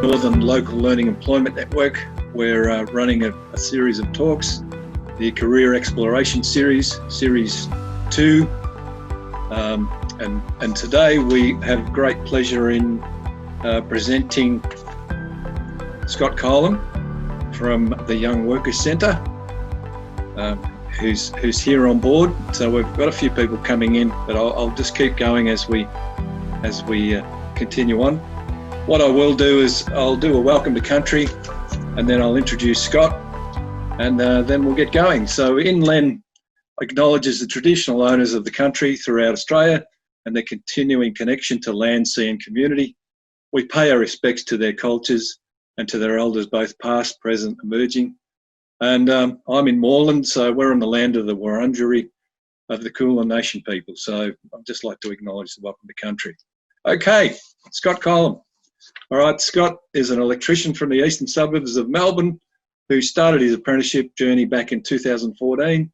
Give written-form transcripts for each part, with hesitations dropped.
Northern Local Learning Employment Network. We're running a series of talks, the Career Exploration Series, Series 2. And today we have great pleasure in presenting Scott Collom from the Young Workers Centre, who's here on board. So we've got a few people coming in, but I'll just keep going as we continue on. What I will do is I'll do a welcome to country, and then I'll introduce Scott, and then we'll get going. So INLEN acknowledges the traditional owners of the country throughout Australia and their continuing connection to land, sea and community. We pay our respects to their cultures and to their elders, both past, present, emerging. And I'm in Moreland, so we're on the land of the Wurundjeri of the Kulin Nation people. So I'd just like to acknowledge the welcome to country. Okay, Scott Collom. All right, Scott is an electrician from the eastern suburbs of Melbourne who started his apprenticeship journey back in 2014.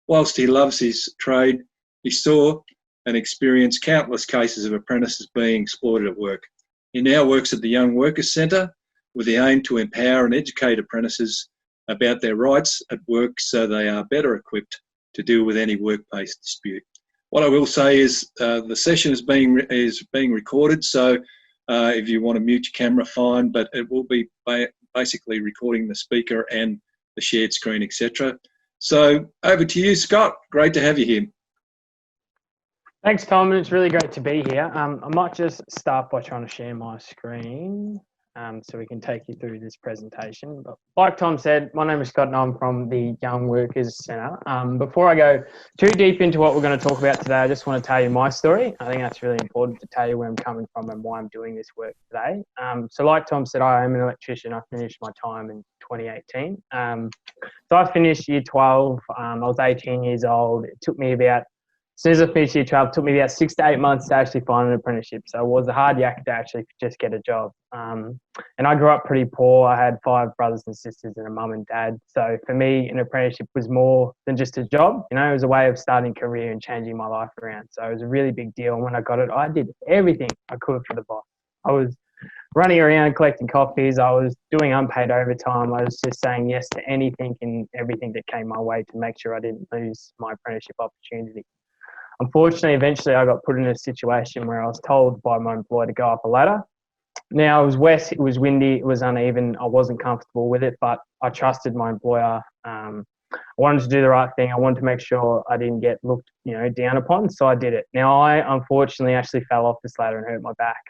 Whilst he loves his trade, he saw and experienced countless cases of apprentices being exploited at work. He now works at the Young Workers Centre with the aim to empower and educate apprentices about their rights at work so they are better equipped to deal with any workplace dispute. What I will say is the session is being recorded, so if you want to mute your camera, fine, but it will be basically recording the speaker and the shared screen, etc. So over to you, Scott. Great to have you here. Thanks, Tom. It's really great to be here. I might just start by trying to share my screen so we can take you through this presentation. But like Tom said, my name is Scott and I'm from the Young Workers Centre. Before I go too deep into what we're going to talk about today, I just want to tell you my story. I think that's really important to tell you where I'm coming from and why I'm doing this work today. So like Tom said, I am an electrician. I finished my time in 2018. So I finished year 12. I was 18 years old. It took me about, as soon as I finished year 12, it took me about 6 to 8 months to actually find an apprenticeship. So it was a hard yak to actually just get a job. And I grew up pretty poor. I had 5 brothers and sisters and a mum and dad. So for me, an apprenticeship was more than just a job. You know, it was a way of starting a career and changing my life around. So it was a really big deal. And when I got it, I did everything I could for the boss. I was running around collecting coffees. I was doing unpaid overtime. I was just saying yes to anything and everything that came my way to make sure I didn't lose my apprenticeship opportunity. Unfortunately, eventually I got put in a situation where I was told by my employer to go up a ladder. Now, it was wet, it was windy, it was uneven. I wasn't comfortable with it, but I trusted my employer. I wanted to do the right thing. I wanted to make sure I didn't get looked, down upon, so I did it. Now, I unfortunately actually fell off this ladder and hurt my back.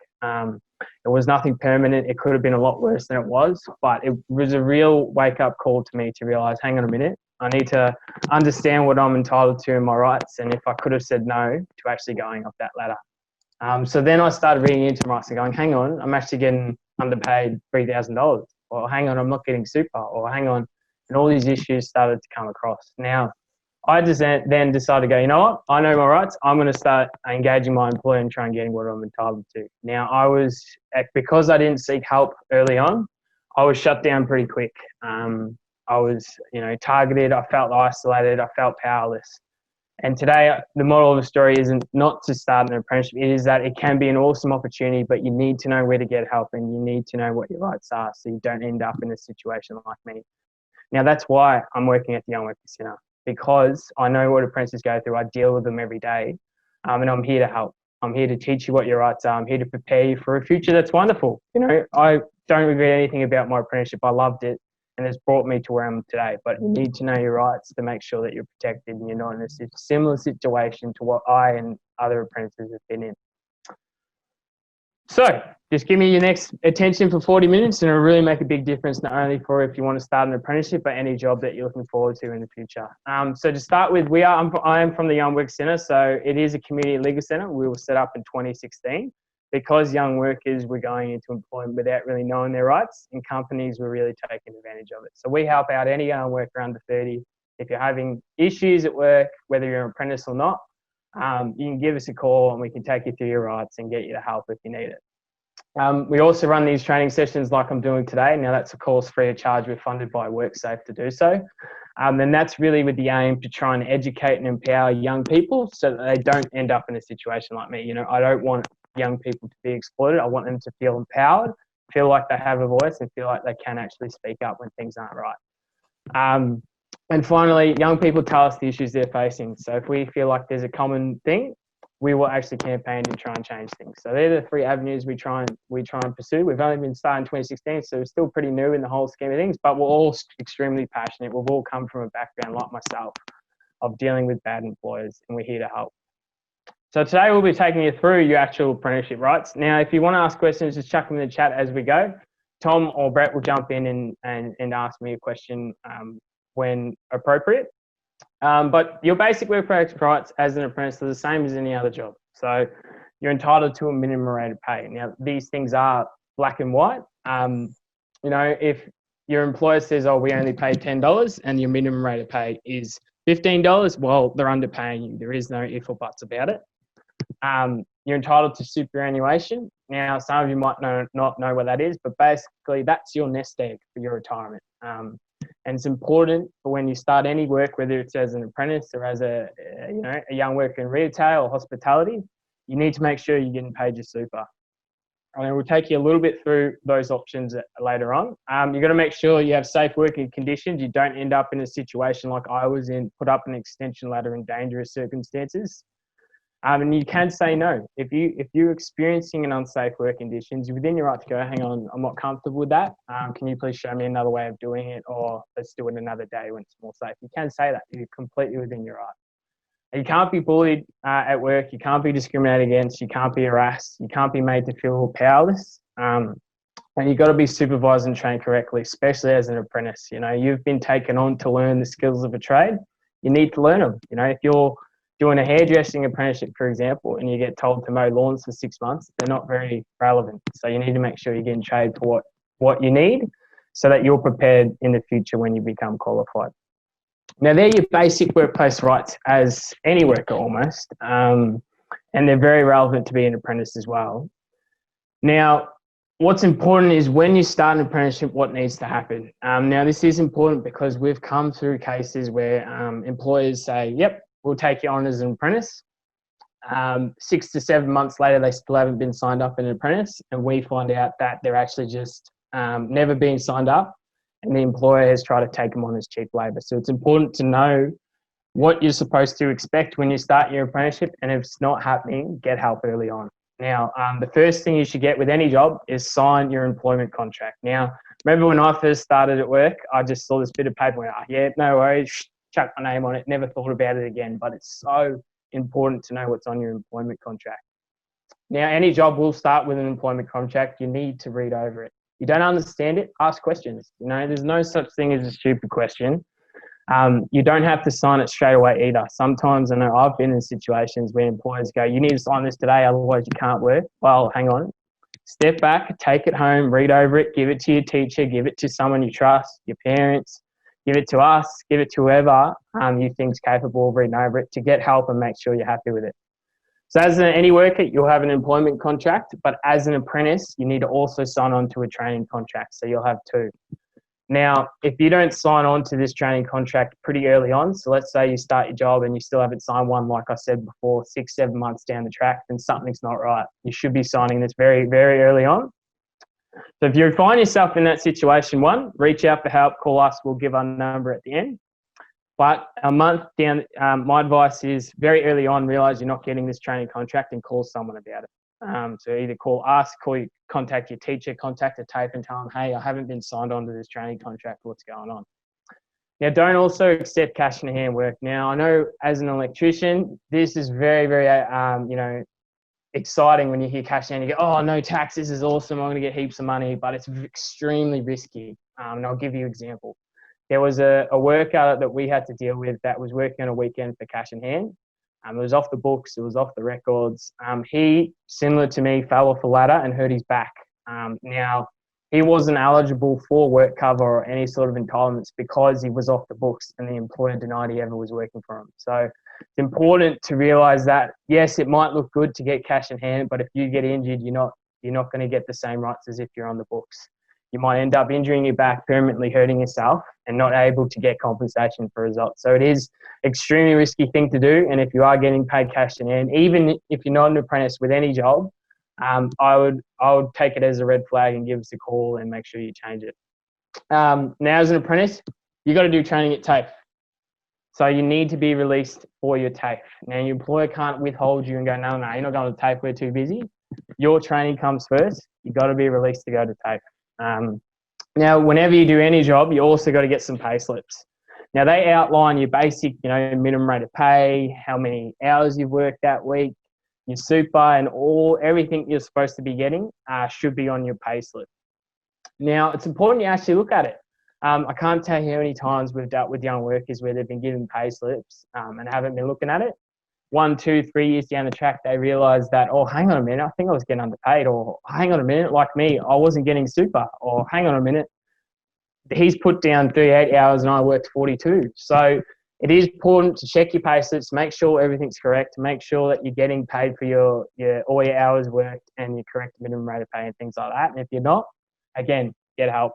It was nothing permanent. It could have been a lot worse than it was, but it was a real wake-up call to me to realise, hang on a minute, I need to understand what I'm entitled to and my rights, and if I could have said no to actually going up that ladder. So then I started reading into my rights and going, hang on, I'm actually getting underpaid $3,000, or hang on, I'm not getting super, or hang on, and all these issues started to come across. Now, I just then decided to go, you know what, I know my rights, I'm going to start engaging my employer and try and getting what I'm entitled to. Now, because I didn't seek help early on, I was shut down pretty quick. I was, targeted, I felt isolated, I felt powerless. And today, the moral of the story isn't not to start an apprenticeship, it is that it can be an awesome opportunity, but you need to know where to get help and you need to know what your rights are so you don't end up in a situation like me. Now, that's why I'm working at the Young Workers Centre, because I know what apprentices go through, I deal with them every day, and I'm here to help. I'm here to teach you what your rights are, I'm here to prepare you for a future that's wonderful. I don't regret anything about my apprenticeship, I loved it. And it's brought me to where I'm today. But you need to know your rights to make sure that you're protected and you're not in a similar situation to what I and other apprentices have been in. So just give me your next attention for 40 minutes and it'll really make a big difference, not only for if you want to start an apprenticeship, but any job that you're looking forward to in the future. So to start with, I am from the Young Workers Centre. So it is a community legal centre. We were set up in 2016. Because young workers were going into employment without really knowing their rights, and companies were really taking advantage of it. So we help out any young worker under 30. If you're having issues at work, whether you're an apprentice or not, you can give us a call and we can take you through your rights and get you the help if you need it. We also run these training sessions like I'm doing today. Now that's of course free of charge. We're funded by WorkSafe to do so. And that's really with the aim to try and educate and empower young people so that they don't end up in a situation like me. I don't want young people to be exploited. I want them to feel empowered feel like they have a voice and feel like they can actually speak up when things aren't right. And finally, young people tell us the issues they're facing. So if we feel like there's a common thing, we will actually campaign and try and change things. So they're the 3 avenues we try and pursue. We've only been started in 2016, so we're still pretty new in the whole scheme of things, but we're all extremely passionate. We've all come from a background like myself of dealing with bad employers, and we're here to help. So today we'll be taking you through your actual apprenticeship rights. Now, if you want to ask questions, just chuck them in the chat as we go. Tom or Brett will jump in and ask me a question when appropriate. But your basic workplace rights as an apprentice are the same as any other job. So you're entitled to a minimum rate of pay. Now, these things are black and white. If your employer says, oh, we only pay $10 and your minimum rate of pay is $15, well, they're underpaying you. There is no if or buts about it. You're entitled to superannuation. Now, some of you might not know what that is, but basically that's your nest egg for your retirement. And it's important for when you start any work, whether it's as an apprentice or as a young worker in retail or hospitality, you need to make sure you're getting paid your super. And we'll take you a little bit through those options later on. You've got to make sure you have safe working conditions. You don't end up in a situation like I was in, put up an extension ladder in dangerous circumstances. And you can say no. If you're experiencing an unsafe work conditions, you're within your right to go, hang on, I'm not comfortable with that. Can you please show me another way of doing it, or let's do it another day when it's more safe? You can say that. You're completely within your right. And you can't be bullied at work. You can't be discriminated against. You can't be harassed. You can't be made to feel powerless. And you've got to be supervised and trained correctly, especially as an apprentice. You've been taken on to learn the skills of a trade. You need to learn them. If you're doing a hairdressing apprenticeship, for example, and you get told to mow lawns for 6 months, they're not very relevant. So you need to make sure you're getting trained for what you need so that you're prepared in the future when you become qualified. Now, they're your basic workplace rights as any worker almost, and they're very relevant to be an apprentice as well. Now, what's important is when you start an apprenticeship, what needs to happen. Now, this is important because we've come through cases where employers say, yep, we'll take you on as an apprentice. 6 to 7 months later, they still haven't been signed up as an apprentice, and we find out that they're actually just never been signed up, and the employer has tried to take them on as cheap labour. So it's important to know what you're supposed to expect when you start your apprenticeship, and if it's not happening, get help early on. Now, the first thing you should get with any job is sign your employment contract. Now, remember when I first started at work, I just saw this bit of paper and went, yeah, no worries, chuck my name on it, never thought about it again. But it's so important to know what's on your employment contract. Now, any job will start with an employment contract. You need to read over it. You don't understand it, ask questions. There's no such thing as a stupid question. You don't have to sign it straight away either. Sometimes, I know I've been in situations where employers go, you need to sign this today, otherwise you can't work. Well, hang on. Step back, take it home, read over it, give it to your teacher, give it to someone you trust, your parents, give it to us, give it to whoever you think's capable of reading over it to get help and make sure you're happy with it. So as any worker, you'll have an employment contract, but as an apprentice, you need to also sign on to a training contract. So you'll have 2. Now, if you don't sign on to this training contract pretty early on, so let's say you start your job and you still haven't signed one, like I said before, 6, 7 months down the track, then something's not right. You should be signing this very, very early on. So if you find yourself in that situation, 1, reach out for help, call us, we'll give our number at the end. But a month down, my advice is very early on, realise you're not getting this training contract and call someone about it. So either call us, contact your teacher, contact a TAFE and tell them, hey, I haven't been signed on to this training contract, what's going on? Now, don't also accept cash in hand work. Now, I know as an electrician, this is very, very, exciting when you hear cash in hand. You go, oh, no tax, this is awesome, I'm going to get heaps of money, but it's extremely risky. And I'll give you an example. There was a worker that we had to deal with that was working on a weekend for cash in hand. It was off the books, it was off the records. He, similar to me, fell off a ladder and hurt his back. Now, he wasn't eligible for work cover or any sort of entitlements because he was off the books and the employer denied he ever was working for him. So it's important to realise that, yes, it might look good to get cash in hand, but if you get injured, you're not going to get the same rights as if you're on the books. You might end up injuring your back, permanently hurting yourself and not able to get compensation for results. So it is extremely risky thing to do. And if you are getting paid cash in hand, even if you're not an apprentice with any job, I would take it as a red flag and give us a call and make sure you change it. Now, as an apprentice, you got to do training at TAFE. So you need to be released for your TAFE. Now, your employer can't withhold you and go, no, you're not going to TAFE, we're too busy. Your training comes first. You got to be released to go to TAFE. Now, whenever you do any job, you also got to get some pay slips. Now, they outline your basic, minimum rate of pay, how many hours you've worked that week, your super, and everything you're supposed to be getting should be on your pay slip. Now, it's important you actually look at it. I can't tell you how many times we've dealt with young workers where they've been given pay slips and haven't been looking at it. 1, 2, 3 years down the track, they realise that, oh, hang on a minute, I think I was getting underpaid, or hang on a minute, like me, I wasn't getting super, or hang on a minute, he's put down 38 hours and I worked 42. So it is important to check your pay slips, make sure everything's correct, make sure that you're getting paid for all your hours worked and your correct minimum rate of pay and things like that. And if you're not, again, get help.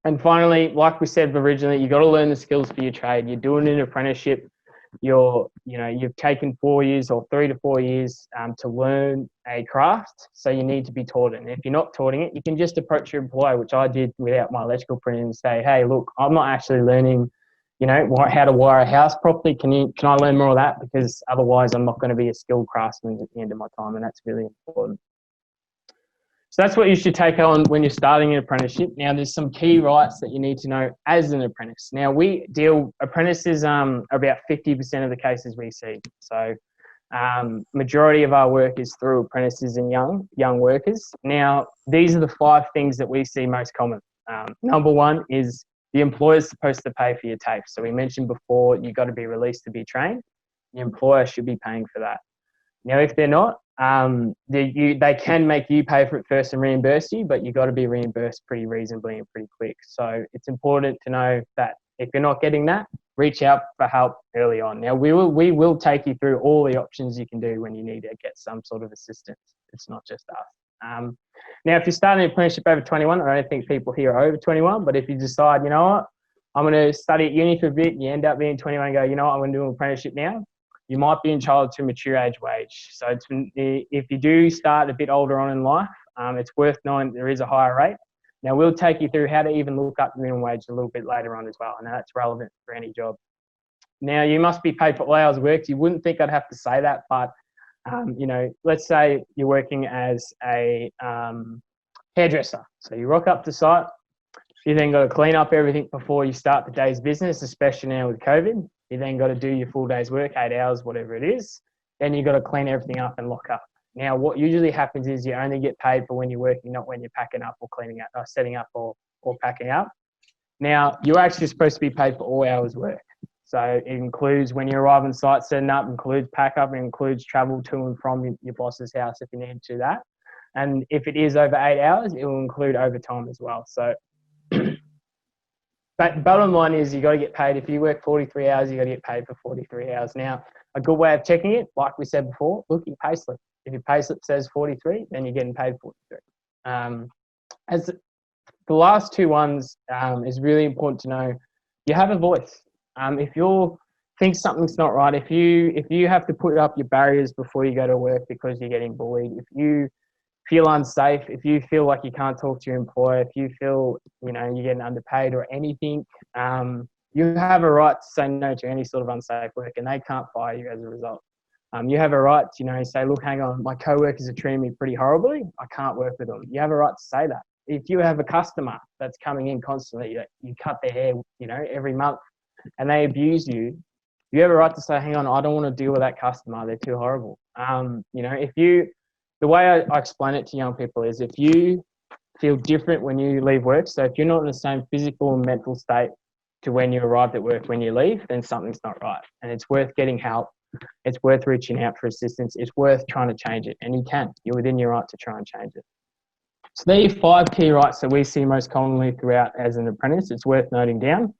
And finally, like we said originally, you've got to learn the skills for your trade. You're doing an apprenticeship. You've taken 4 years or 3 to 4 years to learn a craft, so you need to be taught it. And if you're not taught it, you can just approach your employer, which I did without my electrical printing, and say, hey, look, I'm not actually learning, how to wire a house properly. Can I learn more of that? Because otherwise I'm not going to be a skilled craftsman at the end of my time, and that's really important. So that's what you should take on when you're starting an apprenticeship. Now, there's some key rights that you need to know as an apprentice. Now, apprentices are about 50% of the cases we see. So majority of our work is through apprentices and young workers. Now, these are the 5 things that we see most common. Number 1 is the employer's supposed to pay for your TAFE. So we mentioned before, you've got to be released to be trained. The employer should be paying for that. Now, if they're not, they can make you pay for it first and reimburse you, but you've got to be reimbursed pretty reasonably and pretty quick. So it's important to know that if you're not getting that, reach out for help early on. Now, we will take you through all the options you can do when you need to get some sort of assistance. It's not just us. Now, if you're starting an apprenticeship over 21, I don't think people here are over 21, but if you decide, you know what, I'm going to study at uni for a bit, and you end up being 21 and go, you know what, I'm going to do an apprenticeship now, you might be entitled to mature age wage. So if you do start a bit older on in life, it's worth knowing there is a higher rate. Now, we'll take you through how to even look up the minimum wage a little bit later on as well, and that's relevant for any job. Now, you must be paid for all hours worked. You wouldn't think I'd have to say that, but, let's say you're working as a hairdresser. So you rock up to site, you then got to clean up everything before you start the day's business, especially now with COVID. You then got to do your full day's work, 8 hours, whatever it is. Then you got to clean everything up and lock up. Now, what usually happens is you only get paid for when you're working, not when you're packing up or cleaning up, or setting up or packing up. Now, you're actually supposed to be paid for all hours work. So it includes when you arrive on site, setting up, includes pack up, it includes travel to and from your boss's house if you need to do that. And if it is over 8 hours, it will include overtime as well. So but bottom line is you got to get paid. If you work 43 hours, you got to get paid for 43 hours. Now, a good way of checking it, like we said before, look at your pay slip. If your pay slip says 43, then you're getting paid 43. As the last 2 ones is really important to know, you have a voice. If you think something's not right, if you have to put up your barriers before you go to work because you're getting bullied, if you feel unsafe, if you feel like you can't talk to your employer, if you feel you're getting underpaid or anything, you have a right to say no to any sort of unsafe work, and they can't fire you as a result. You have a right to say, look, hang on, my co-workers are treating me pretty horribly, I can't work with them. You have a right to say that. If you have a customer that's coming in constantly, you cut their hair every month and they abuse you, you have a right to say, hang on, I don't want to deal with that customer, they're too horrible. The way I explain it to young people is if you feel different when you leave work, so if you're not in the same physical and mental state to when you arrived at work when you leave, then something's not right. And it's worth getting help. It's worth reaching out for assistance. It's worth trying to change it. And you can. You're within your right to try and change it. So there are 5 key rights that we see most commonly throughout as an apprentice. It's worth noting down.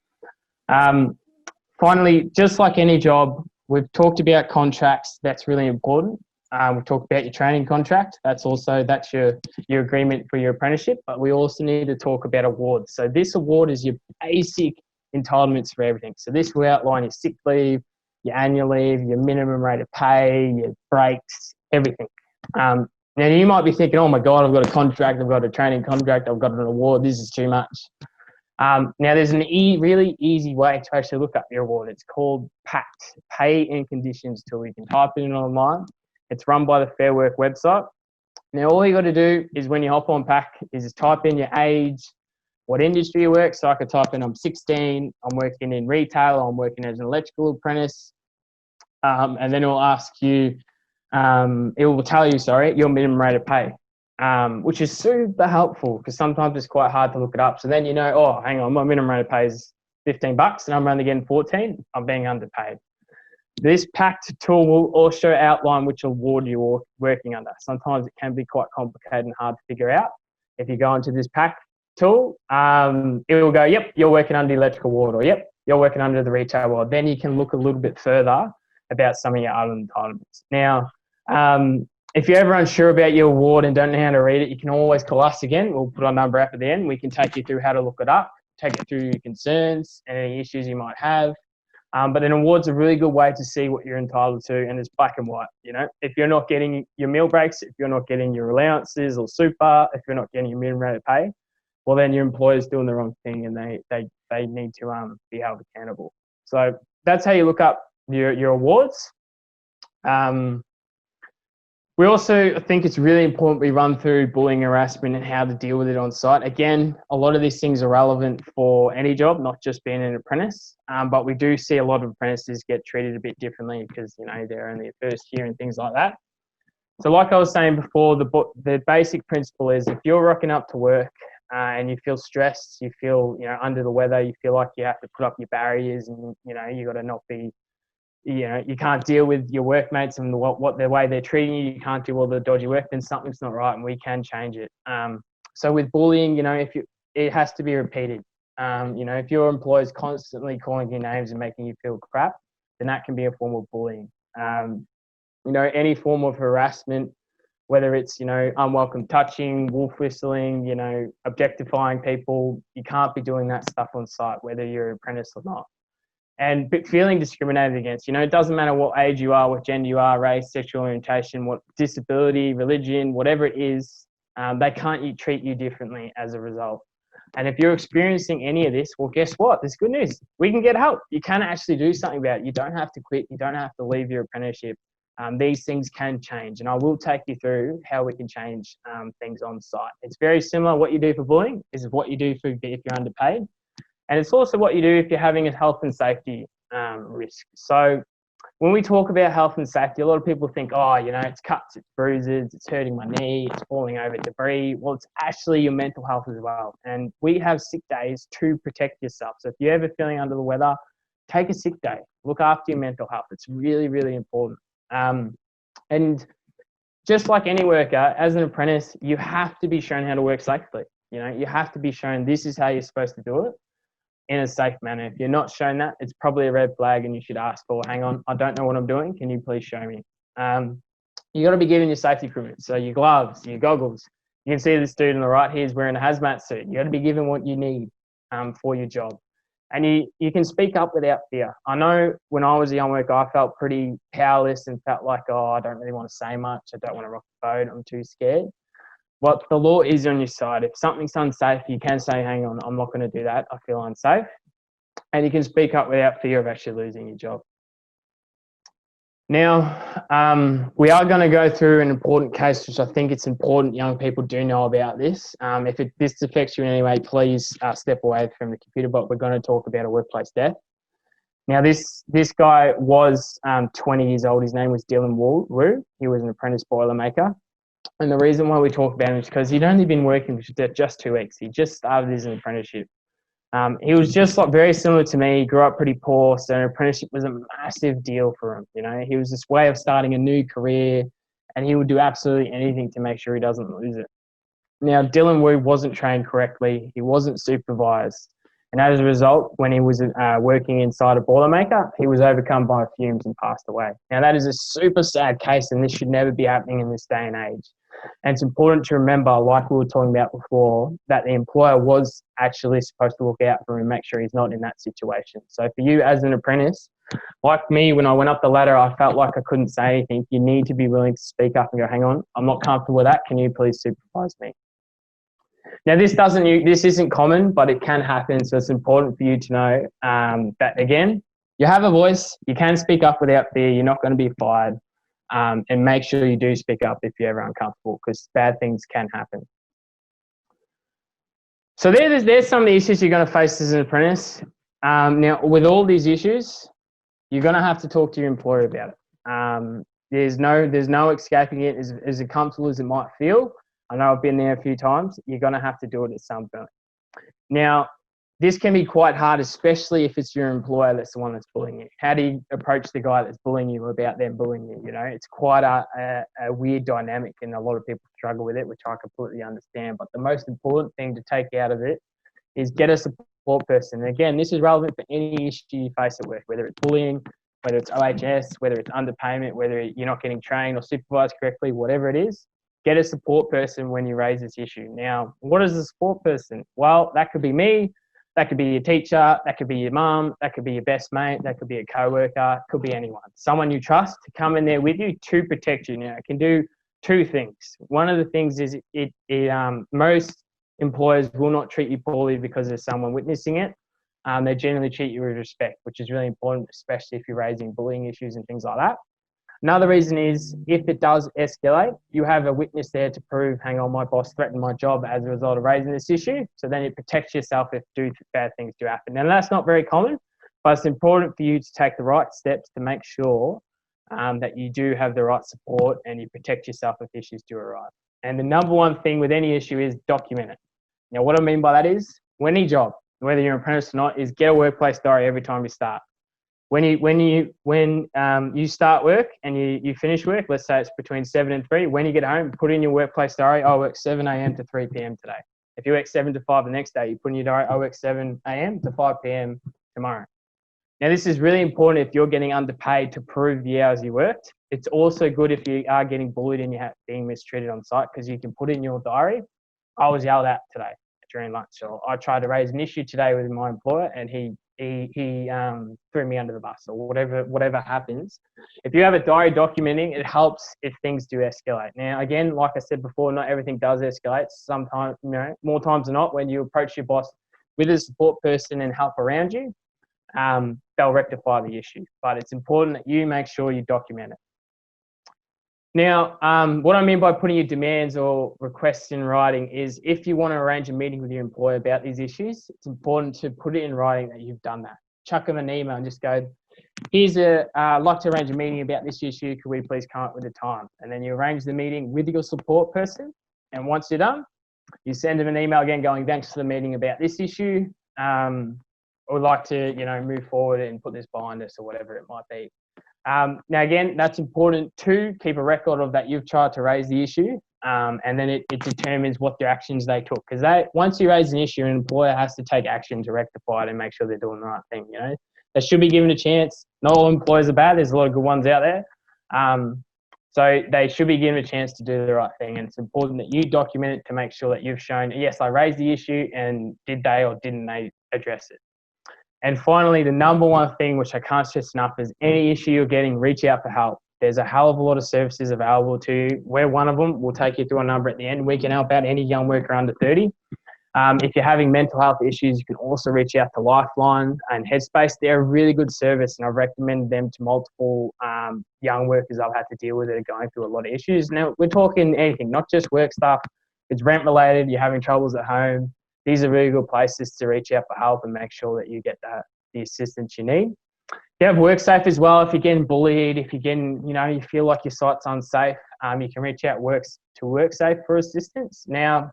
Finally, just like any job, we've talked about contracts. That's really important. We've talked about your training contract. That's your agreement for your apprenticeship. But we also need to talk about awards. So this award is your basic entitlements for everything. So this will outline your sick leave, your annual leave, your minimum rate of pay, your breaks, everything. Now, Now, you might be thinking, oh my God, I've got a contract, I've got a training contract, I've got an award, this is too much. Now, there's an really easy way to actually look up your award. It's called PACT, Pay and Conditions Tool. You can type it in online. It's run by the Fair Work website. Now, all you got to do is when you hop on PACT is just type in your age, what industry you work. So I could type in, I'm 16, I'm working in retail, I'm working as an electrical apprentice. And then it will ask you, it will tell you, your minimum rate of pay, which is super helpful because sometimes it's quite hard to look it up. So then you know, oh, hang on, my minimum rate of pay is $15 and I'm only getting 14, I'm being underpaid. This PACT tool will also outline which award you're working under. Sometimes it can be quite complicated and hard to figure out. If you go into this PACT tool, it will go, yep, you're working under the electrical award, or yep, you're working under the retail award. Then you can look a little bit further about some of your other entitlements. Now, if you're ever unsure about your award and don't know how to read it, you can always call us again. We'll put our number up at the end. We can take you through how to look it up, take you through your concerns and any issues you might have. But an award's a really good way to see what you're entitled to, and it's black and white. You know, if you're not getting your meal breaks, if you're not getting your allowances or super, if you're not getting your minimum rate of pay, well, then your employer's doing the wrong thing, and they need to be held accountable. So that's how you look up your awards. We also think it's really important we run through bullying, harassment, and how to deal with it on site. Again, a lot of these things are relevant for any job, not just being an apprentice. But we do see a lot of apprentices get treated a bit differently because, you know, they're only a first year and things like that. So like I was saying before, the basic principle is if you're rocking up to work and you feel stressed, you feel, you know, under the weather, you feel like you have to put up your barriers and, you know, you got to not be, you know, you can't deal with your workmates and what the way they're treating you, you can't do all the dodgy work, then something's not right and we can change it. So with bullying, you know, it has to be repeated. You know, if your employer's constantly calling you names and making you feel crap, then that can be a form of bullying. You know, any form of harassment, whether it's, you know, unwelcome touching, wolf whistling, you know, objectifying people, you can't be doing that stuff on site, whether you're an apprentice or not. And feeling discriminated against, you know, it doesn't matter what age you are, what gender you are, race, sexual orientation, what disability, religion, whatever it is, they can't treat you differently as a result. And if you're experiencing any of this, well, guess what? There's good news. We can get help. You can actually do something about it. You don't have to quit. You don't have to leave your apprenticeship. These things can change. And I will take you through how we can change things on site. It's very similar. What you do for bullying is what you do if you're underpaid. And it's also what you do if you're having a health and safety risk. So when we talk about health and safety, a lot of people think, oh, you know, it's cuts, it's bruises, it's hurting my knee, it's falling over debris. Well, it's actually your mental health as well. And we have sick days to protect yourself. So if you're ever feeling under the weather, take a sick day. Look after your mental health. It's really, really important. And just like any worker, as an apprentice, you have to be shown how to work safely. You know, you have to be shown this is how you're supposed to do it in a safe manner. If you're not shown that, it's probably a red flag and you should ask for, hang on, I don't know what I'm doing. Can you please show me? You got to be given your safety equipment. So your gloves, your goggles. You can see this dude on the right here is wearing a hazmat suit. You got to be given what you need for your job. And you can speak up without fear. I know when I was a young worker, I felt pretty powerless and felt like, oh, I don't really want to say much. I don't want to rock the boat. I'm too scared. But the law is on your side. If something's unsafe, you can say, hang on, I'm not going to do that. I feel unsafe. And you can speak up without fear of actually losing your job. Now, we are going to go through an important case, which I think it's important young people do know about this. If this affects you in any way, please step away from the computer, but we're going to talk about a workplace death. Now, this guy was 20 years old. His name was Dylan Wu. He was an apprentice boilermaker. And the reason why we talk about him is because he'd only been working for just 2 weeks. He just started his apprenticeship. He was just like very similar to me. He grew up pretty poor, so an apprenticeship was a massive deal for him. You know, he was this way of starting a new career, and he would do absolutely anything to make sure he doesn't lose it. Now, Dylan Wu wasn't trained correctly. He wasn't supervised. And as a result, when he was working inside a boilermaker, he was overcome by fumes and passed away. Now, that is a super sad case, and this should never be happening in this day and age. And it's important to remember, like we were talking about before, that the employer was actually supposed to look out for him and make sure he's not in that situation. So for you as an apprentice, Like me, when I went up the ladder, I felt like I couldn't say anything. You need to be willing to speak up and go, hang on, I'm not comfortable with that. Can you please supervise me? Now, this isn't common, but it can happen. So it's important for you to know that, again, you have a voice. You can speak up without fear. You're not going to be fired. And make sure you do speak up if you're ever uncomfortable, because bad things can happen. So there's some of the issues you're going to face as an apprentice. Now, with all these issues, you're going to have to talk to your employer about it. There's no escaping it. As uncomfortable as it might feel, I know I've been there a few times, you're going to have to do it at some point. Now, this can be quite hard, especially if it's your employer that's the one that's bullying you. How do you approach the guy that's bullying you about them bullying you? You know, it's quite a weird dynamic, and a lot of people struggle with it, which I completely understand. But the most important thing to take out of it is get a support person. And again, this is relevant for any issue you face at work, whether it's bullying, whether it's OHS, whether it's underpayment, whether you're not getting trained or supervised correctly, whatever it is. Get a support person when you raise this issue. Now, what is a support person? Well, that could be me, that could be your teacher, that could be your mum, that could be your best mate, that could be a co-worker, could be anyone. Someone you trust to come in there with you to protect you. Now, it can do two things. One of the things is most employers will not treat you poorly because there's someone witnessing it. They generally treat you with respect, which is really important, especially if you're raising bullying issues and things like that. Another reason is if it does escalate, you have a witness there to prove, hang on, my boss threatened my job as a result of raising this issue. So then it protects yourself if bad things do happen. And that's not very common, but it's important for you to take the right steps to make sure that you do have the right support and you protect yourself if issues do arise. And the number one thing with any issue is document it. Now, what I mean by that is, with any job, whether you're an apprentice or not, is get a workplace diary every time you start. When you start work and you finish work, let's say it's between 7 and 3, when you get home, put in your workplace diary, I work 7 a.m. to 3 p.m. today. If you work 7 to 5 the next day, you put in your diary, I work 7 a.m. to 5 p.m. tomorrow. Now, this is really important if you're getting underpaid to prove the hours you worked. It's also good if you are getting bullied and you're being mistreated on site, because you can put in your diary, I was yelled at today during lunch, or I tried to raise an issue today with my employer and he threw me under the bus, or whatever happens. If you have a diary documenting, it helps if things do escalate. Now, again, like I said before, not everything does escalate. Sometimes, more times than not, when you approach your boss with a support person and help around you, they'll rectify the issue. But it's important that you make sure you document it. Now, what I mean by putting your demands or requests in writing is, if you want to arrange a meeting with your employer about these issues, it's important to put it in writing that you've done that. Chuck them an email and just go, I'd like to arrange a meeting about this issue. Could we please come up with a time? And then you arrange the meeting with your support person. And once you're done, you send them an email again going, thanks for the meeting about this issue. I would like to, move forward and put this behind us, or whatever it might be. Now, again, that's important to keep a record of that you've tried to raise the issue, and then it determines what the actions they took. Because once you raise an issue, an employer has to take action to rectify it and make sure they're doing the right thing. They should be given a chance. Not all employers are bad. There's a lot of good ones out there. So they should be given a chance to do the right thing. And it's important that you document it to make sure that you've shown, yes, I raised the issue, and did they or didn't they address it. And finally, the number one thing, which I can't stress enough, is any issue you're getting, reach out for help. There's a hell of a lot of services available to you. We're one of them. We'll take you through a number at the end. We can help out any young worker under 30. If you're having mental health issues, you can also reach out to Lifeline and Headspace. They're a really good service, and I've recommended them to multiple young workers I've had to deal with that are going through a lot of issues. Now, we're talking anything, not just work stuff. It's rent related, you're having troubles at home. These are really good places to reach out for help and make sure that you get the assistance you need. You have WorkSafe as well. If you're getting bullied, if you're getting, you feel like your site's unsafe, you can reach out to WorkSafe for assistance. Now,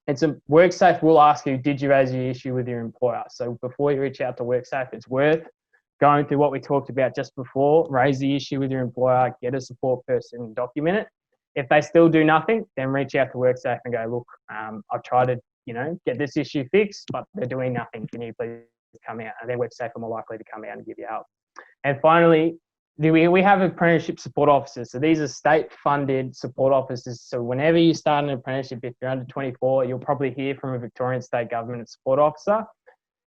WorkSafe will ask you, did you raise your issue with your employer? So before you reach out to WorkSafe, it's worth going through what we talked about just before. Raise the issue with your employer, get a support person, document it. If they still do nothing, then reach out to WorkSafe and go, look, I've tried to get this issue fixed, but they're doing nothing. Can you please come out? And then WorkSafe are more likely to come out and give you help. And finally, we have apprenticeship support officers. So these are state-funded support officers. So whenever you start an apprenticeship, if you're under 24, you'll probably hear from a Victorian state government support officer.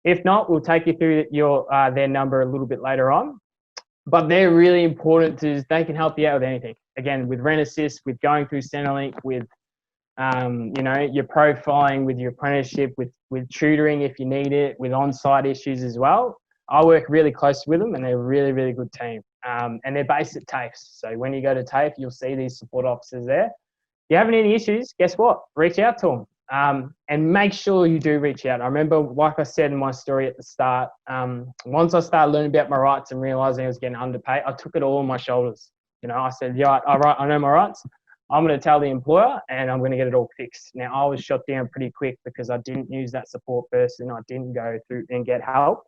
If not, we'll take you through their number a little bit later on. but they're really important to, they can help you out with anything. Again, with Rent Assist, with going through Centrelink, with your profiling, with your apprenticeship, with tutoring if you need it, with on-site issues as well. I work really close with them, and they're a really, really good team. And they're based at TAFE. So when you go to TAFE, you'll see these support officers there. If you have any issues, guess what? Reach out to them. And make sure you do reach out. I remember, like I said in my story at the start, once I started learning about my rights and realising I was getting underpaid, I took it all on my shoulders. I said, yeah, all right, I know my rights. I'm going to tell the employer and I'm going to get it all fixed. Now, I was shot down pretty quick because I didn't use that support person. I didn't go through and get help.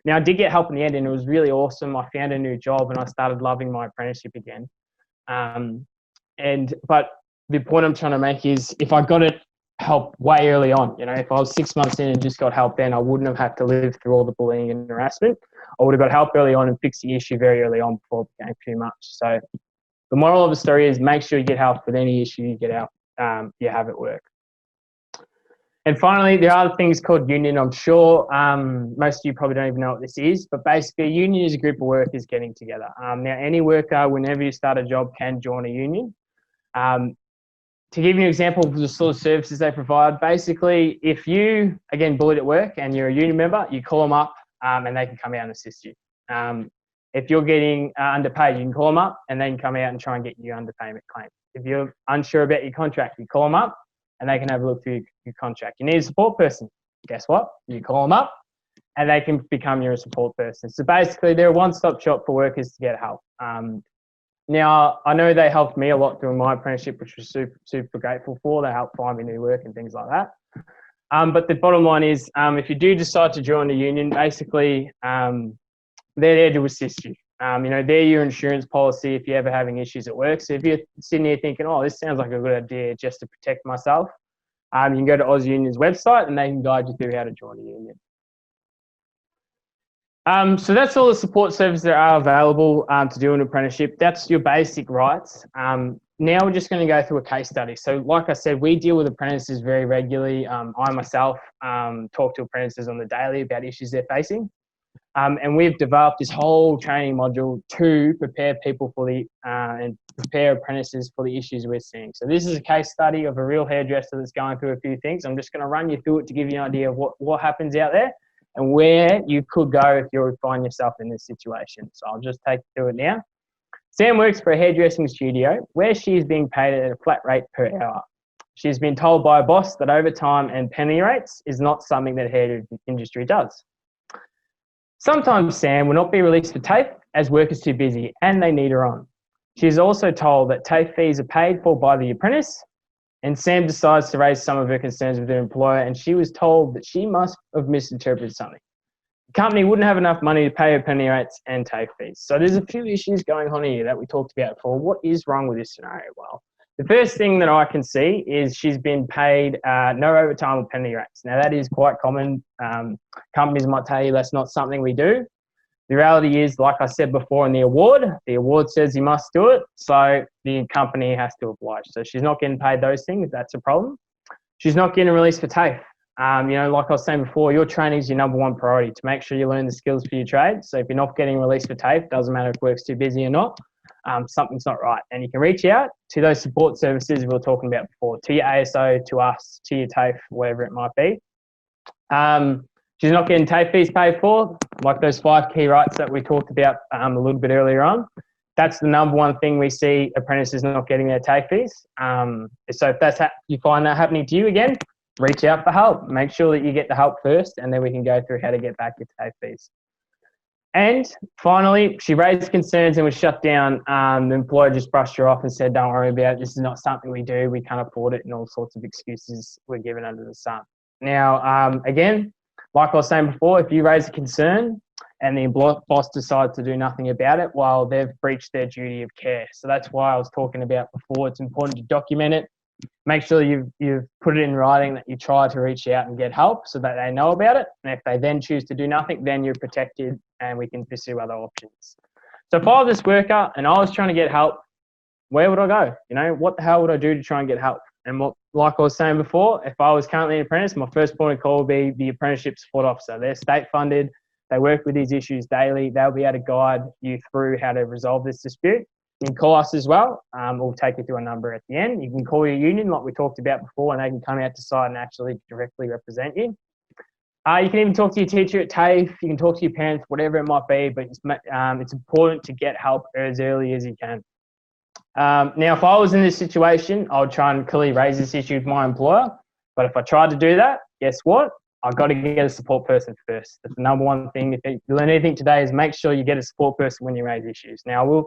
Now, I did get help in the end, and it was really awesome. I found a new job and I started loving my apprenticeship again. But the point I'm trying to make is, if I got it help way early on, if I was 6 months in and just got help then, I wouldn't have had to live through all the bullying and harassment. I would have got help early on and fixed the issue very early on before it became too much. So the moral of the story is, make sure you get help with any issue you get out, you have at work. And finally, there are things called union. I'm sure most of you probably don't even know what this is, but basically a union is a group of workers getting together. Now, any worker, whenever you start a job, can join a union. To give you an example of the sort of services they provide, basically, if you, again, bullied at work and you're a union member, you call them up and they can come out and assist you. If you're getting underpaid, you can call them up and they can come out and try and get you underpayment claim. If you're unsure about your contract, you call them up and they can have a look through your contract. You need a support person. Guess what? You call them up and they can become your support person. So basically, they're a one-stop shop for workers to get help. Now, I know they helped me a lot during my apprenticeship, which was super, super grateful for. They helped find me new work and things like that. But the bottom line is, if you do decide to join a union, basically, they're there to assist you. They're your insurance policy if you're ever having issues at work. So if you're sitting here thinking, oh, this sounds like a good idea just to protect myself, you can go to Oz Union's website and they can guide you through how to join a union. So that's all the support services that are available to do an apprenticeship. That's your basic rights. Now we're just going to go through a case study. So like I said, we deal with apprentices very regularly. I myself talk to apprentices on the daily about issues they're facing. And we've developed this whole training module to prepare people for and prepare apprentices for the issues we're seeing. So this is a case study of a real hairdresser that's going through a few things. I'm just going to run you through it to give you an idea of what happens out there and where you could go if you find yourself in this situation. So I'll just take you through it now. Sam works for a hairdressing studio where she is being paid at a flat rate per hour. She's been told by a boss that overtime and penny rates is not something that hair industry does. Sometimes Sam will not be released for TAFE as work is too busy and they need her on. She is also told that TAFE fees are paid for by the apprentice, and Sam decides to raise some of her concerns with her employer, and she was told that she must have misinterpreted something. The company wouldn't have enough money to pay her penny rates and TAFE fees. So there's a few issues going on here that we talked about before. What is wrong with this scenario? Well, the first thing that I can see is she's been paid no overtime or penny rates. Now, that is quite common. Companies might tell you that's not something we do. The reality is, like I said before in the award says you must do it, so the company has to oblige. So she's not getting paid those things. That's a problem. She's not getting released for TAFE. Like I was saying before, your training is your number one priority to make sure you learn the skills for your trade. So if you're not getting released for TAFE, doesn't matter if work's too busy or not, something's not right. And you can reach out to those support services we were talking about before, to your ASO, to us, to your TAFE, whatever it might be. She's not getting TAFE fees paid for, like those 5 key rights that we talked about a little bit earlier on. That's the number one thing we see apprentices not getting their TAFE fees. So if you find that happening to you again, reach out for help. Make sure that you get the help first, and then we can go through how to get back your TAFE fees. And finally, she raised concerns and was shut down. The employer just brushed her off and said, don't worry about it. This is not something we do. We can't afford it, and all sorts of excuses were given under the sun. Now, again, like I was saying before, if you raise a concern and the boss decides to do nothing about it, well, they've breached their duty of care. So that's why I was talking about before. It's important to document it. Make sure you've put it in writing that you try to reach out and get help so that they know about it. And if they then choose to do nothing, then you're protected and we can pursue other options. So if I was this worker and I was trying to get help, where would I go? What the hell would I do to try and get help? And like I was saying before, if I was currently an apprentice, my first point of call would be the apprenticeship support officer. They're state funded. They work with these issues daily. They'll be able to guide you through how to resolve this dispute. You can call us as well. We'll take you through a number at the end. You can call your union like we talked about before, and they can come out to site and actually directly represent you. You can even talk to your teacher at TAFE. You can talk to your parents, whatever it might be, but it's important to get help as early as you can. Now, if I was in this situation, I would try and clearly raise this issue with my employer. But if I tried to do that, guess what? I've got to get a support person first. That's the number one thing. If you learn anything today is make sure you get a support person when you raise issues. Now,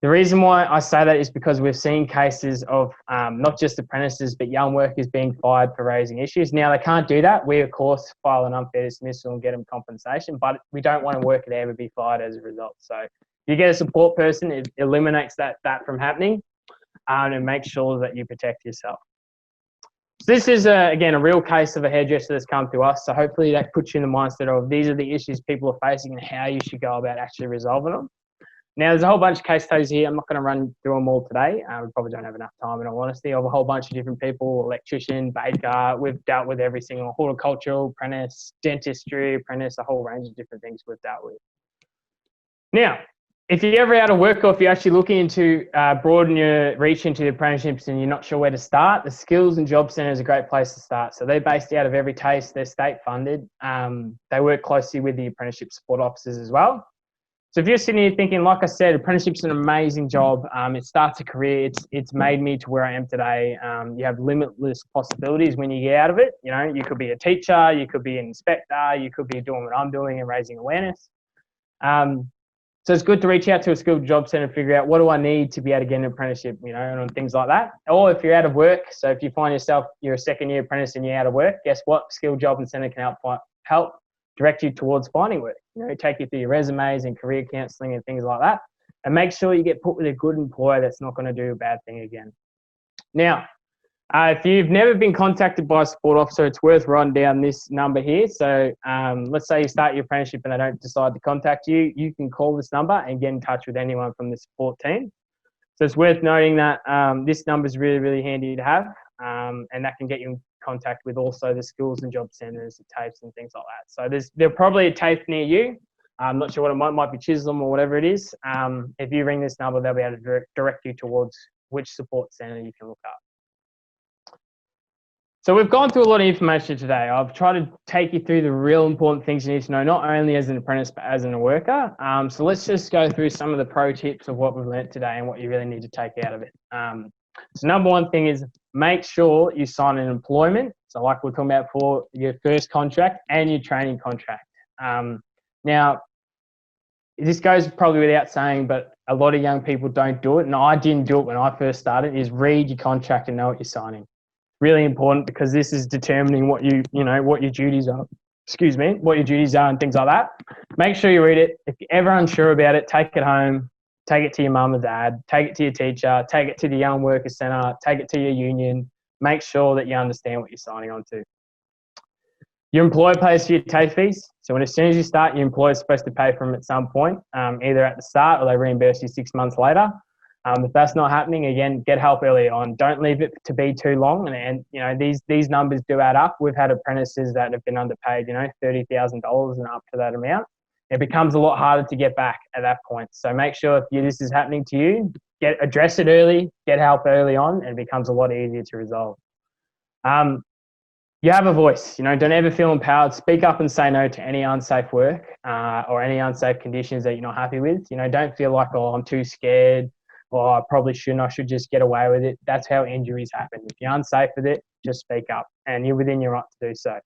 the reason why I say that is because we've seen cases of not just apprentices, but young workers being fired for raising issues. Now, they can't do that. We, of course, file an unfair dismissal and get them compensation, but we don't want a worker to ever be fired as a result. So if you get a support person, it eliminates that from happening and makes sure that you protect yourself. So this is, again, a real case of a hairdresser that's come to us. So hopefully that puts you in the mindset of these are the issues people are facing and how you should go about actually resolving them. Now, there's a whole bunch of case studies here. I'm not going to run through them all today. We probably don't have enough time, in all honesty, of a whole bunch of different people, electrician, baker. We've dealt with every single horticultural apprentice, dentistry apprentice, a whole range of different things we've dealt with. Now, if you're ever out of work or if you're actually looking to broaden your reach into the apprenticeships and you're not sure where to start, the Skills and Job Centre is a great place to start. So they're based out of every TAFE. They're state funded. They work closely with the apprenticeship support officers as well. So if you're sitting here thinking, like I said, apprenticeship's an amazing job. It starts a career. It's made me to where I am today. You have limitless possibilities when you get out of it. You know, you could be a teacher, you could be an inspector, you could be doing what I'm doing and raising awareness. So it's good to reach out to a skilled job centre and figure out what do I need to be able to get an apprenticeship, you know, and things like that. Or if you're out of work, so if you find yourself, you're a second year apprentice and you're out of work, guess what? Skilled Job and Centre can help direct you towards finding work. You know, take you through your resumes and career counselling and things like that. And make sure you get put with a good employer that's not going to do a bad thing again. Now, if you've never been contacted by a support officer, it's worth writing down this number here. So let's say you start your apprenticeship and they don't decide to contact you, you can call this number and get in touch with anyone from the support team. So it's worth noting that this number is really, really handy to have, and that can get you in contact with also the Skills and Job Centres, the TAFEs and things like that. So there's probably a TAFE near you. I'm not sure what it might be Chisholm or whatever it is. If you ring this number, they'll be able to direct you towards which support centre you can look up. So we've gone through a lot of information today. I've tried to take you through the real important things you need to know, not only as an apprentice, but as a worker. So let's just go through some of the pro tips of what we've learnt today and what you really need to take out of it. So number one thing is make sure you sign an employment. So like we're talking about for your first contract and your training contract. Now, this goes probably without saying, but a lot of young people don't do it. And I didn't do it when I first started, is read your contract and know what you're signing. Really important, because this is determining what what your duties are. What your duties are and things like that. Make sure you read it. If you're ever unsure about it, take it home, take it to your mum or dad, take it to your teacher, take it to the Young Workers Centre, take it to your union. Make sure that you understand what you're signing on to. Your employer pays for your TAFE fees. So as soon as you start, your employer is supposed to pay for them at some point, either at the start or they reimburse you 6 months later. If that's not happening, again, get help early on. Don't leave it to be too long. And you know, these numbers do add up. We've had apprentices that have been underpaid, you know, $30,000 and up to that amount. It becomes a lot harder to get back at that point. So make sure if this is happening to you, address it early, get help early on, and it becomes a lot easier to resolve. You have a voice, you know, don't ever feel empowered. Speak up and say no to any unsafe work or any unsafe conditions that you're not happy with. You know, don't feel like, oh, I'm too scared, or I probably shouldn't, I should just get away with it. That's how injuries happen. If you're unsafe with it, just speak up, and you're within your right to do so.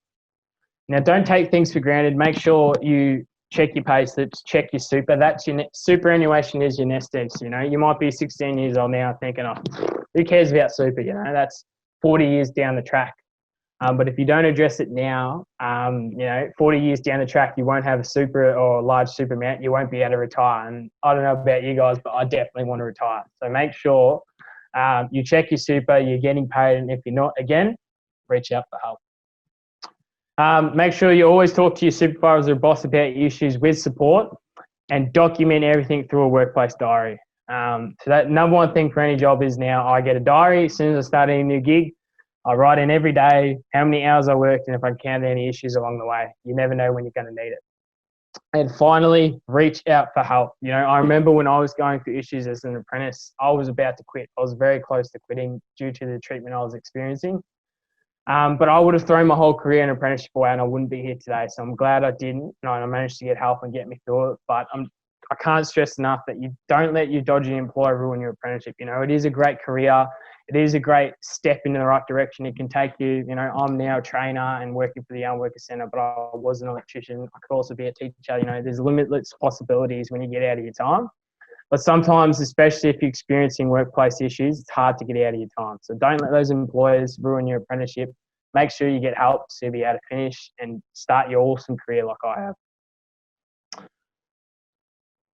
Now, don't take things for granted. Make sure you check your pay slips, check your super. That's your superannuation is your nest egg. You know, you might be 16 years old now thinking, oh, who cares about super? You know, that's 40 years down the track. But if you don't address it now, you know, 40 years down the track, you won't have a super or a large super amount. You won't be able to retire. And I don't know about you guys, but I definitely want to retire. So make sure you check your super, you're getting paid. And if you're not, again, reach out for help. Make sure you always talk to your supervisor or boss about your issues with support, and document everything through a workplace diary. So that number one thing for any job is now I get a diary as soon as I start any new gig. I write in every day how many hours I worked and if I encountered any issues along the way. You never know when you're going to need it. And finally, reach out for help. You know, I remember when I was going through issues as an apprentice, I was about to quit. I was very close to quitting due to the treatment I was experiencing. But I would have thrown my whole career in apprenticeship away and I wouldn't be here today. So I'm glad I didn't. And I managed to get help and get me through it. But I can't stress enough that you don't let your dodgy employer ruin your apprenticeship. You know, it is a great career. It is a great step in the right direction. It can take you, you know, I'm now a trainer and working for the Young Worker Centre, but I was an electrician. I could also be a teacher. You know, there's limitless possibilities when you get out of your time. But sometimes, especially if you're experiencing workplace issues, it's hard to get out of your time. So don't let those employers ruin your apprenticeship. Make sure you get help so you'll be able to finish and start your awesome career like I have.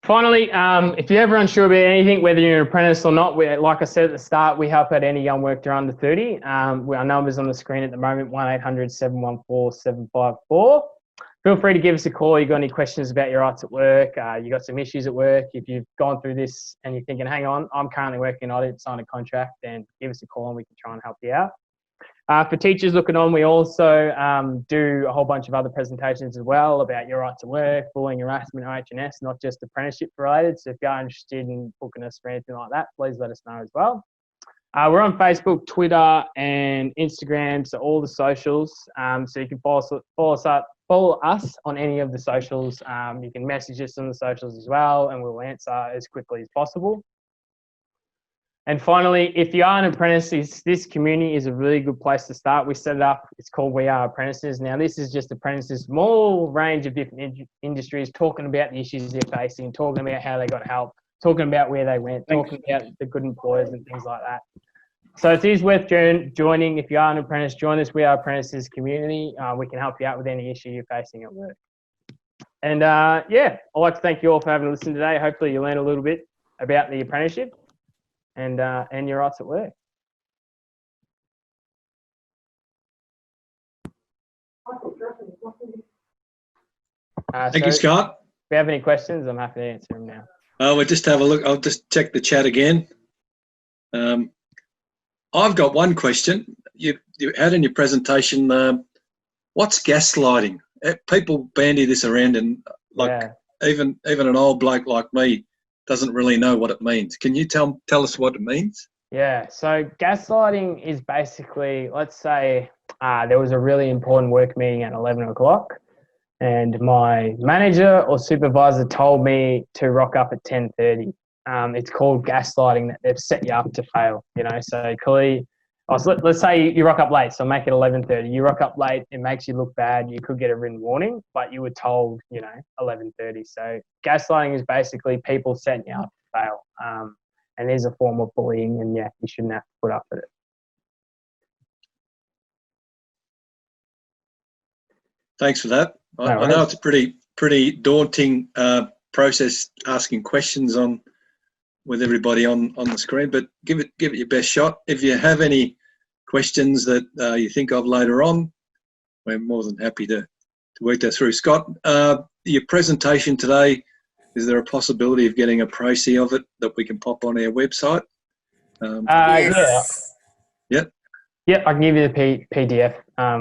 Finally, if you're ever unsure about anything, whether you're an apprentice or not, like I said at the start, we help out any young worker under 30. Our number's on the screen at the moment, 1-800-714-754. Feel free to give us a call. You've got any questions about your rights at work, you've got some issues at work. If you've gone through this and you're thinking, hang on, I'm currently working, I didn't sign a contract, then give us a call and we can try and help you out. For teachers looking on, we also do a whole bunch of other presentations as well about your right to work, bullying, harassment, HNS, not just apprenticeship related. So if you're interested in booking us for anything like that, please let us know as well. We're on Facebook, Twitter, and Instagram, so all the socials. So you can follow us on any of the socials. You can message us on the socials as well, and we'll answer as quickly as possible. And finally, if you are an apprentice, this community is a really good place to start. We set it up. It's called We Are Apprentices. Now, this is just apprentices, small range of different industries, talking about the issues they're facing, talking about how they got help, talking about where they went, talking about the good employers and things like that. So it is worth joining. If you are an apprentice, join us. We Are Apprentices community. We can help you out with any issue you're facing at work. And yeah, I'd like to thank you all for having listened today. Hopefully you learned a little bit about the apprenticeship and your rights at work. Thank you, Scott. If you have any questions, I'm happy to answer them now. We'll just have a look. I'll just check the chat again. I've got one question. You had in your presentation, what's gaslighting? People bandy this around and even an old bloke like me doesn't really know what it means. Can you tell us what it means? Yeah, so gaslighting is basically, let's say there was a really important work meeting at 11 o'clock and my manager or supervisor told me to rock up at 10:30. It's called gaslighting, that they've set you up to fail, you know. So clearly, let's say you rock up late, so make it 11:30. You rock up late, it makes you look bad. You could get a written warning, but you were told, you know, 11:30. So gaslighting is basically people setting you up to fail. And there's a form of bullying, and yeah, you shouldn't have to put up with it. Thanks for that. I know it's a pretty daunting process asking questions with everybody on the screen, but give it your best shot. If you have any questions that you think of later on, we're more than happy to work that through. Scott, your presentation today, is there a possibility of getting a précis of it that we can pop on our website? Yes. Yeah. Yep, I can give you the PDF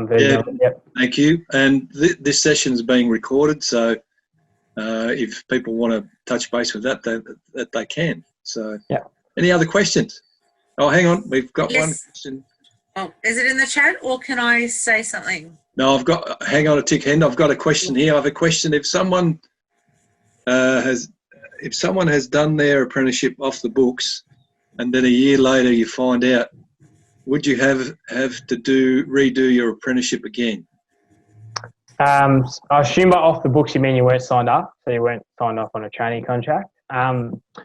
version of it. Yep. Thank you. And this session is being recorded, so if people want to touch base with that they can. So, yeah. Any other questions? Oh, hang on, we've got one question. Oh, is it in the chat or can I say something? No, hang on a tick, Hen. I've got a question here. I have a question. If someone has done their apprenticeship off the books and then a year later you find out, would you have to redo your apprenticeship again? I assume by off the books you mean you weren't signed up, so you weren't signed off on a training contract.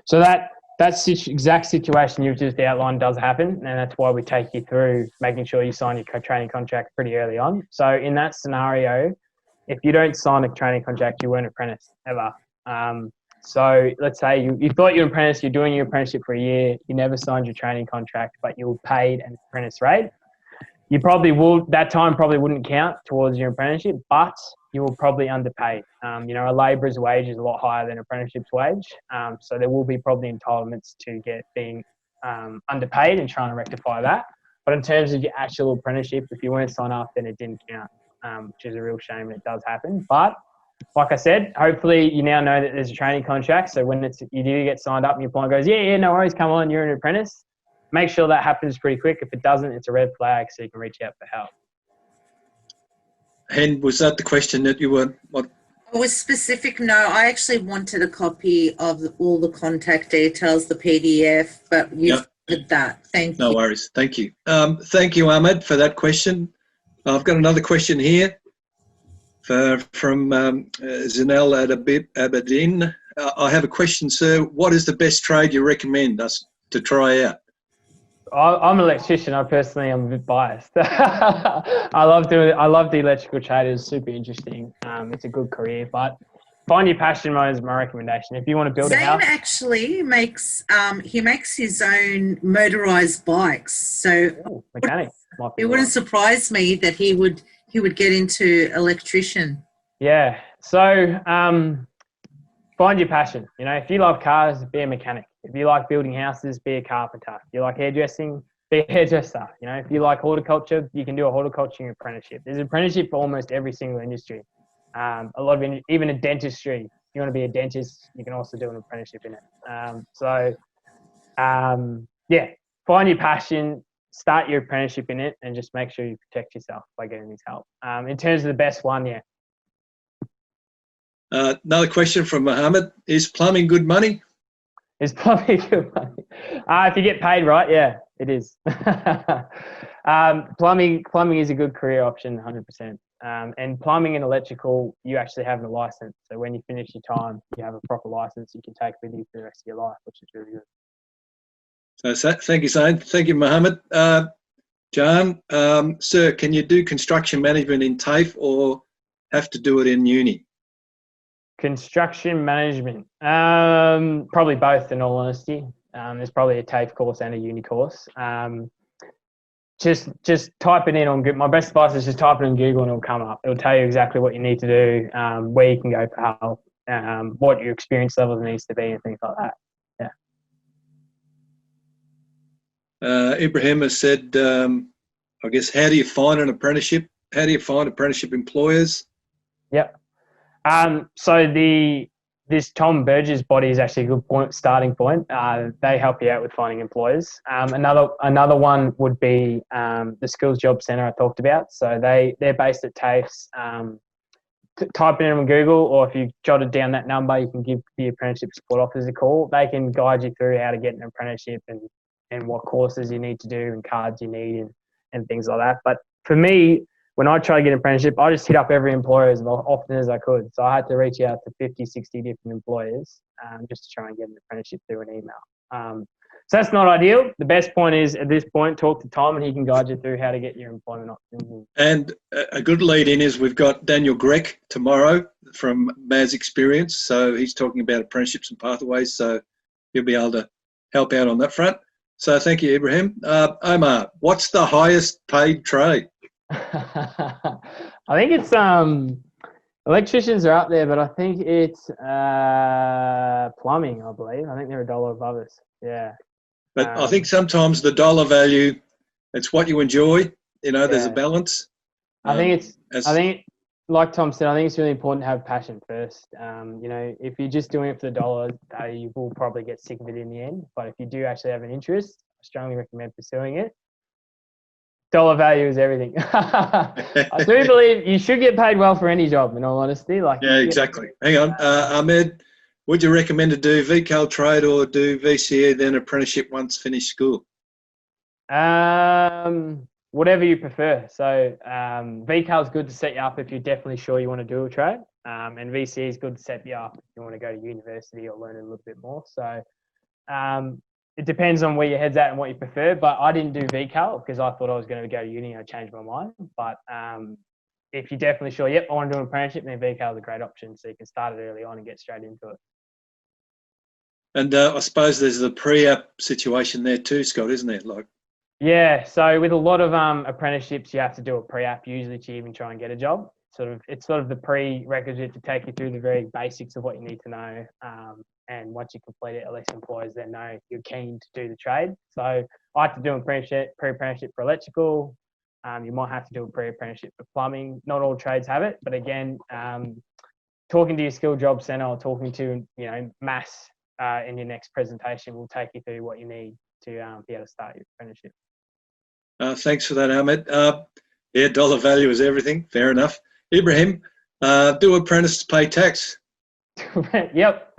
So that exact situation you've just outlined does happen, and that's why we take you through making sure you sign your training contract pretty early on. So in that scenario, if you don't sign a training contract, you weren't apprentice ever. So let's say you thought you were apprentice, you're doing your apprenticeship for a year, you never signed your training contract, but you were paid an apprentice rate. You probably that time probably wouldn't count towards your apprenticeship, but you will probably underpaid. You know, a labourer's wage is a lot higher than apprenticeship's wage. So there will be probably entitlements to being underpaid and trying to rectify that. But in terms of your actual apprenticeship, if you weren't signed up, then it didn't count, which is a real shame, and it does happen. But like I said, hopefully you now know that there's a training contract. So when you do get signed up and your client goes, yeah, no worries, come on, you're an apprentice. Make sure that happens pretty quick. If it doesn't, it's a red flag, so you can reach out for help. And was that the question that you were, what? It was specific. No, I actually wanted a copy of all the contact details, the PDF, but you've covered that. Thank you. No worries. Thank you. Thank you, Ahmed, for that question. I've got another question here from Zinel Abedin. I have a question, sir. What is the best trade you recommend us to try out? I'm an electrician. I personally am a bit biased. I love the electrical trade. It's super interesting. It's a good career, but find your passion is my recommendation. If you want to build a house. Zane actually makes his own motorized bikes. So mechanic. It wouldn't surprise me that he would get into electrician. Yeah. So find your passion. You know, if you love cars, be a mechanic. If you like building houses, be a carpenter. If you like hairdressing, be a hairdresser. You know, if you like horticulture, you can do a horticulture apprenticeship. There's an apprenticeship for almost every single industry. A lot of even a dentistry. If you want to be a dentist, you can also do an apprenticeship in it. Yeah, find your passion, start your apprenticeship in it, and just make sure you protect yourself by getting this help. In terms of the best one, yeah. Another question from Mohammed. Is plumbing good money? Is plumbing good money? If you get paid right, yeah, it is. Plumbing is a good career option, 100%. And plumbing and electrical, you actually have a license. So when you finish your time, you have a proper license you can take with you for the rest of your life, which is really good. So thank you, Zane. Thank you, Mohammed. John, sir, can you do construction management in TAFE or have to do it in uni? Construction management, probably both, in all honesty. There's probably a TAFE course and a uni course. Just type it in on Google. My best advice is just type it in Google and it'll come up. It'll tell you exactly what you need to do, where you can go for help, what your experience level needs to be, and things like that. Yeah. Ibrahim has said, I guess, how do you find an apprenticeship? How do you find apprenticeship employers? Yep. So this Tom Burgess body is actually a good starting point. They help you out with finding employers. Another one would be the Skills Job Centre I talked about. So they're based at TAFEs. Type it in on Google, or if you jotted down that number, you can give the apprenticeship support officers a call. They can guide you through how to get an apprenticeship and what courses you need to do and cards you need and things like that. But for me, when I try to get an apprenticeship, I just hit up every employer as often as I could. So I had to reach out to 50, 60 different employers just to try and get an apprenticeship through an email. So that's not ideal. The best point is, at this point, talk to Tom and he can guide you through how to get your employment options. And a good lead in is we've got Daniel Grech tomorrow from Maz Experience. So he's talking about apprenticeships and pathways. So he'll be able to help out on that front. So thank you, Ibrahim. Omar, what's the highest paid trade? I think it's electricians are up there, but I think it's plumbing, I believe. I think they're $1 above us. Yeah. But I think sometimes the dollar value, it's what you enjoy. You know, there's a balance. I think like Tom said, I think it's really important to have passion first. You know, if you're just doing it for the dollar, you will probably get sick of it in the end. But if you do actually have an interest, I strongly recommend pursuing it. Dollar value is everything. I do believe you should get paid well for any job, in all honesty. Yeah, exactly. Hang on. Ahmed, would you recommend to do VCAL trade or do VCE, then apprenticeship once finished school? Whatever you prefer. So VCAL is good to set you up if you're definitely sure you want to do a trade. And VCE is good to set you up if you want to go to university or learn a little bit more. So it depends on where your head's at and what you prefer, but I didn't do VCAL because I thought I was going to go to uni and I changed my mind. But if you're definitely sure, yep, I want to do an apprenticeship, then VCAL is a great option. So you can start it early on and get straight into it. And I suppose there's the pre-app situation there too, Scott, isn't there? Yeah, so with a lot of apprenticeships, you have to do a pre-app usually to even try and get a job. It's sort of the prerequisite to take you through the very basics of what you need to know. And once you complete it, at least employers then know you're keen to do the trade. So I had to do a pre-apprenticeship for electrical. You might have to do a pre-apprenticeship for plumbing. Not all trades have it, but again, talking to your skilled job centre or talking to, mass in your next presentation will take you through what you need to be able to start your apprenticeship. Thanks for that, Ahmed. Yeah, dollar value is everything. Fair enough. Ibrahim, do apprentices pay tax? Yep.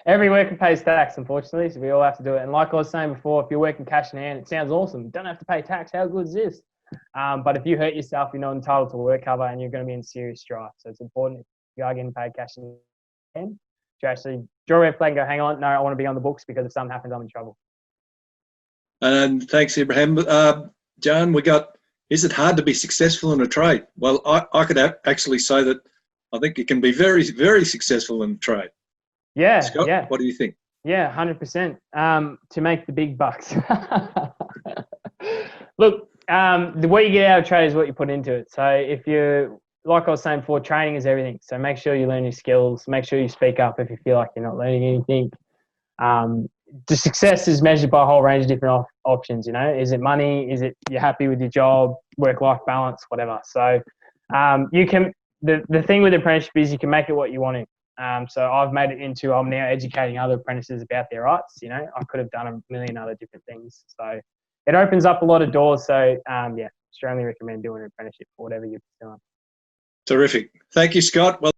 Every worker pays tax, unfortunately, so we all have to do it. And like I was saying before, if you're working cash in hand, it sounds awesome. You don't have to pay tax. How good is this? But if you hurt yourself, you're not entitled to work cover and you're going to be in serious strife. So it's important if you are getting paid cash in hand to actually draw a red flag and go, hang on, no, I want to be on the books because if something happens, I'm in trouble. And thanks, Ibrahim. John, is it hard to be successful in a trade? Well, I could actually say that I think it can be very, very successful in trade. Yeah, Scott, yeah. what do you think? Yeah, 100%. To make the big bucks. Look, the way you get out of trade is what you put into it. So if you're, like I was saying before, training is everything. So make sure you learn your skills. Make sure you speak up if you feel like you're not learning anything. The success is measured by a whole range of different options. Is it money? Is it you're happy with your job, work-life balance, whatever. So you can. The thing with apprenticeship is you can make it what you want to. So I've made it into I'm now educating other apprentices about their rights. I could have done a million other different things. So it opens up a lot of doors. So strongly recommend doing an apprenticeship for whatever you're pursuing. Terrific. Thank you, Scott. Well